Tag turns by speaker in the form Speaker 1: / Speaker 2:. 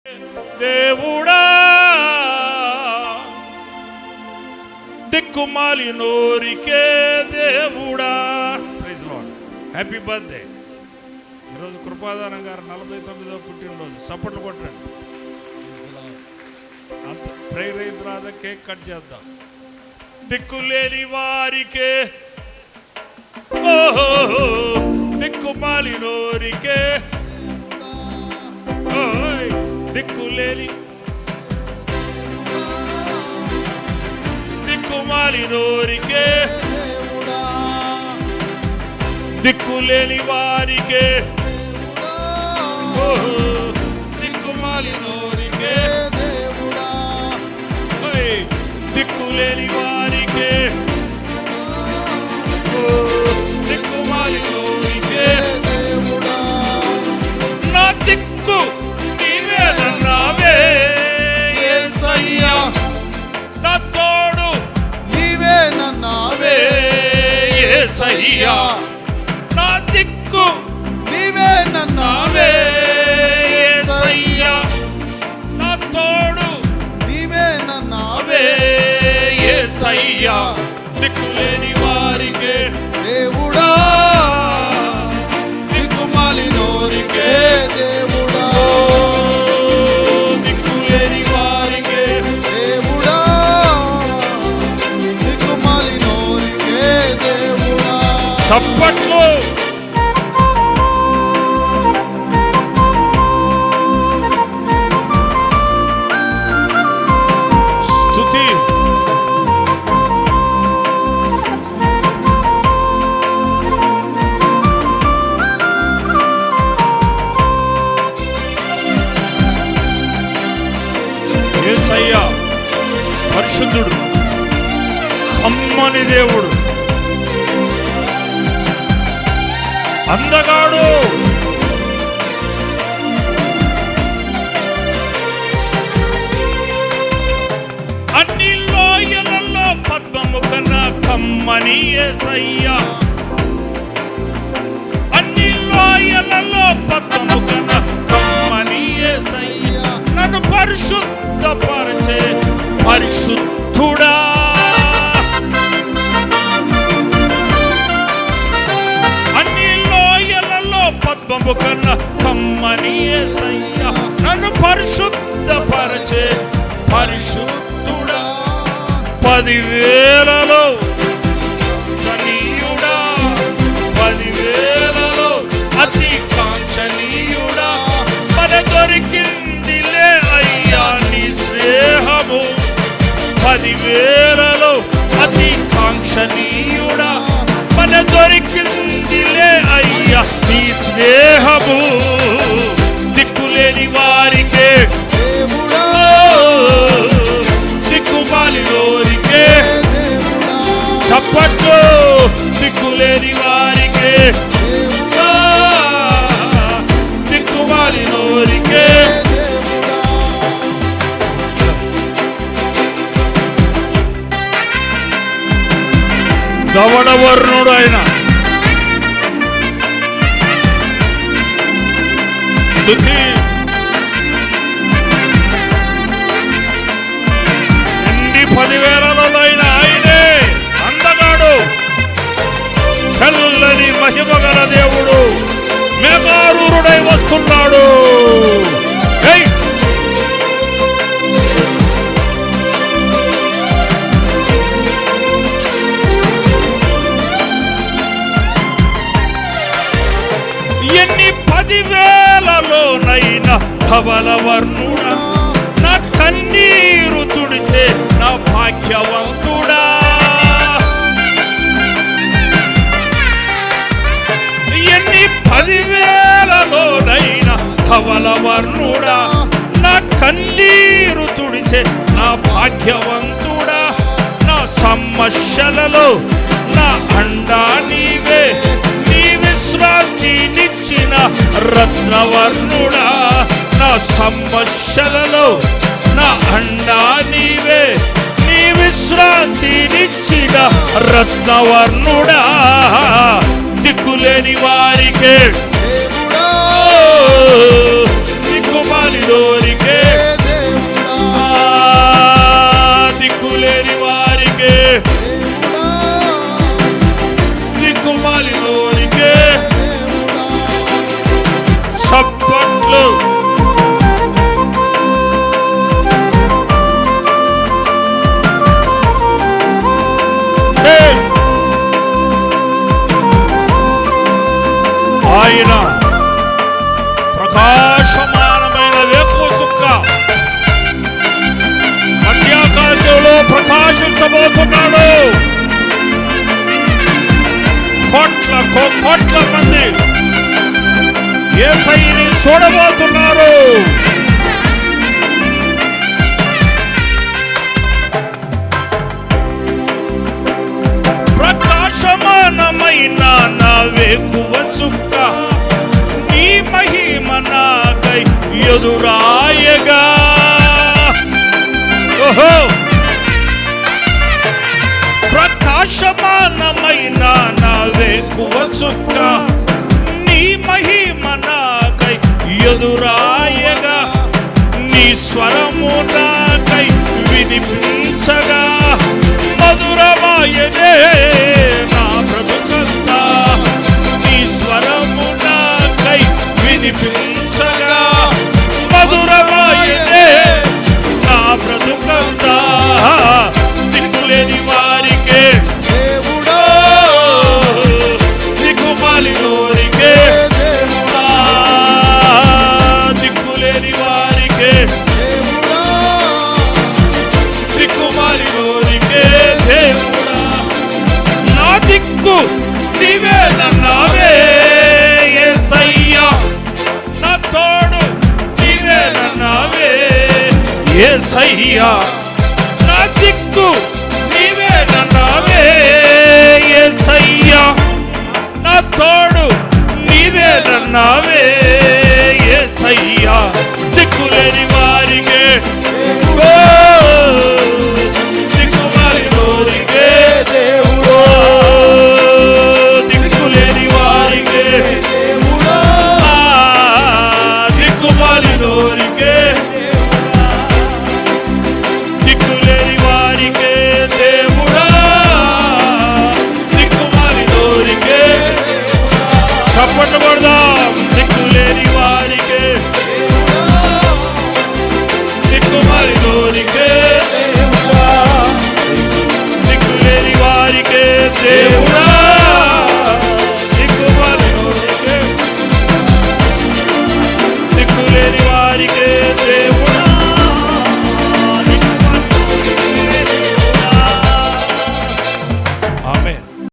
Speaker 1: దేవుడా దిక్కుమాలి నోరికే దేవుడా. Praise lord. Happy birthday. ఈరోజు కృపాదానం గారు 49వ పుట్టినరోజు. సపోర్ట్లు కొట్టండి. అంత ప్రేయర్ అయిన తర్వాత కేక్ కట్ చేద్దాం. దిక్కులేని వారికే ఓహో దిక్కుమాలి నోరికే దిక్కులేని దిక్కుమాలి నోరికే దిక్కులేని వారికే దిక్కుమాలి నోరికే దిక్కులేని వారికే దిక్కుమాలి నోరికే నా దిక్కు నీవేనన్నావే యేసయ్యా, నా తోడు
Speaker 2: నీవేనన్నావే
Speaker 1: యేసయ్యా, నా దిక్కు
Speaker 2: నీవేనన్నావే
Speaker 1: యేసయ్యా, నా తోడు
Speaker 2: నీవేనన్నావే
Speaker 1: యేసయ్యా, దిక్కులేని వారికే
Speaker 2: దేవుడా దిక్కుమాలి నోరికే దేవుడా
Speaker 1: దిక్కులేని వారికే
Speaker 2: దేవుడా దిక్కుమాలి నోరికే దేవుడా.
Speaker 1: చప్పట్లు. స్తుతి. యేసయ్యా పరిశుద్ధుడు, కమ్మని దేవుడు, అందగాడు, అన్ని లోయలలో పద్మము కన్నా కమ్మని యేసయ్యా, అన్ని లోయలలో పద్మము కన్నా కమ్మని యేసయ్యా, నన్ను పరిశుద్ధపరచే పరిశుద్ధుడా, అన్ని లోయలలో పద్మము కన్నా కమ్మని యేసయ్యా, నన్ను పరిశుద్ధపరచే పరిశుద్ధుడా, 10,000లలో కనీయుడా, 10,000లలో అతి కాంక్షణీయుడా, మన దొరికిందిలే అయ్యా నీ స్నేహము, 10,000లలో అతి కాంక్షణీయుడా, మన దొరికిందిలే అయ్యా నీ స్నేహము, దిక్కులేని వారికే
Speaker 2: దేవుడా
Speaker 1: దిక్కుమాలి నోరికే చప్పట్లు, దిక్కులేని వారికే దిక్కుమాలి నోరికే. ధవళవర్ణుడు ఆయన, స్తుతి. ఎన్ని 10,000లలో అయినా ఆయనే అందగాడు, చల్లని మహిమ గల దేవుడు, మేఘారూరుడై వస్తున్నాడు. ఎన్ని 10,000లోనైనా ధవళవర్ణుడా, నా కన్నీరు తుడిచే నా భాగ్యవంతుడా, ఎన్ని 10,000లోనైనా ధవళవర్ణుడా, నా కన్నీరు తుడిచే నా భాగ్యవంతుడా, నా సమస్యలలో నా అండా నీవే, నీ విశ్రాంతినిచ్చిన రత్నవర్ణుడా, నా సమస్యలలో నా అండా నీవే, నీ విశ్రాంతినిచ్చిన రత్నవర్ణుడా, దిక్కులేని వారికే దిక్కుమాలి నోరికే
Speaker 2: దేవుడా
Speaker 1: దిక్కుమాలినోరికే చప్పట్లు. ఆయన ప్రకాశమానమైన వేకువ చుక్క మధ్యాకాశంలో ప్రకాశించబోతున్నాడు. కోట్ల మంది యేసయ్యని చూడబోతున్నారు. ప్రకాశమానమైన నా వేకువ చుక్క నీ మహిమ నాకై ఎదురాయగా. ఓహో, ప్రకాశమానమైన నా వేకువ చుక్క నీ మహిమ నాకై ఎదురాయగా. నీ స్వరము నాకై వినిపించగా మధురమాయనే నా బ్రతుకంతా. నీ స్వరము నాకై వినిపించగా మధురమాయనే నా బ్రతుకంతా. దిక్కులేని వారికే
Speaker 2: దేవుడా
Speaker 1: దిక్కుమాలినోరికే దిక్కులేని వారికే
Speaker 2: దేవుడా
Speaker 1: దిక్కుమాలినోరికే దేవుడా. నా దిక్కు నీవేనన్నావే యేసయ్యా, నా తోడు నీవేనన్నావే యేసయ్యా. నా దిక్కు నీవేనన్నావే యేసయ్యా, నా తోడు నీవేనన్నావే యేసయ్యా.